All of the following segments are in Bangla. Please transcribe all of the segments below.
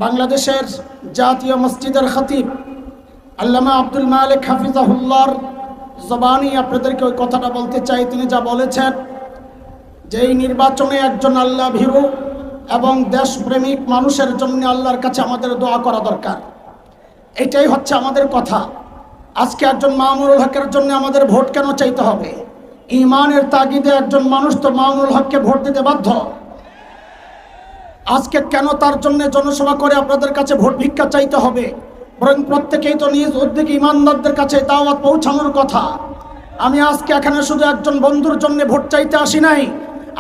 বাংলাদেশের জাতীয় মসজিদের খতিব আল্লামা আব্দুল মালিক হাফিজাহুল্লাহর জবানি আপনাদেরকে ওই কথাটা বলতে চাই। তিনি যা বলেছেন যে এই নির্বাচনে একজন আল্লাহ ভীরু এবং দেশপ্রেমিক মানুষের জন্য আল্লাহর কাছে আমাদের দোয়া করা দরকার। এটাই হচ্ছে আমাদের কথা। আজকে একজন মামুনুল হকের জন্য আমাদের ভোট কেন চাইতে হবে? ইমানের তাগিদে একজন মানুষ তো মামুনুল হককে ভোট দিতে বাধ্য। আজকে কেন তার জন্য জনসভা করে আপনাদের কাছে ভোট ভিক্ষা চাইতে হবে? বরং প্রত্যেকেই তো নিজ উদ্যোগে ইমানদারদের কাছে দাওয়াত পৌঁছানোর কথা। আমি আজকে এখানে শুধু একজন বন্ধুর জন্য ভোট চাইতে আসি নাই,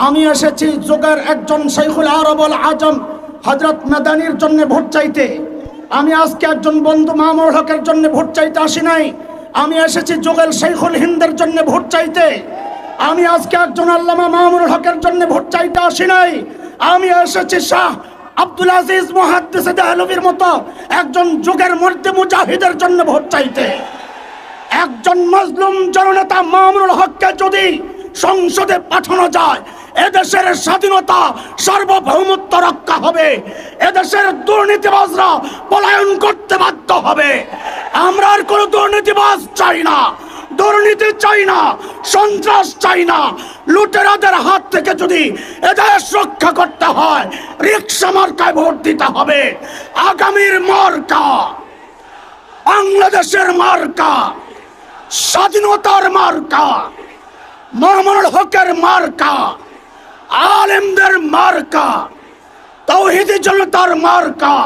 আমি এসেছি যুগের একজন শাইখুল আরব আল আজম হযরত মাদানির জন্য ভোট চাইতে। আমি আজকে একজন বন্ধু মামুনুল হকের জন্য ভোট চাইতে আসি নাই, আমি এসেছি যুগের শাইখুল হিন্দের জন্য ভোট চাইতে। আমি আজকে একজন আল্লামা মামুনুল হকের জন্য ভোট চাইতে আসি নাই, আমি এসেছি শাহ আব্দুল আজিজ মুহাদ্দিস দেহলভির মতো একজন যুগের মর্দে মুজাহিদের জন্য ভোট চাইতে। একজন মজলুম জননেতা মামুনুল হককে যদি সংসদে পাঠানো যায়, এদেশের স্বাধীনতা সার্বভৌমত্ব রক্ষা হবে, এদেশের দুর্নীতিবাজরা পলায়ন করতে বাধ্য হবে। আমরা আর কোনো দুর্নীতিবাজ চাই না, দুর্নীতি চাই না, সন্ত্রাস চাই না। লুটেরাদের হাত থেকে যদি এদেশ রক্ষা করতে হয়, রিকশা মার্কায় ভোট দিতে হবে। আগামীর মার্কা বাংলাদেশের মার্কা, স্বাধীনতার মার্কা, মামুনুল হকের মার্কা, আলেমদের মার্কা, তাওহীদি জনতার মার্কা।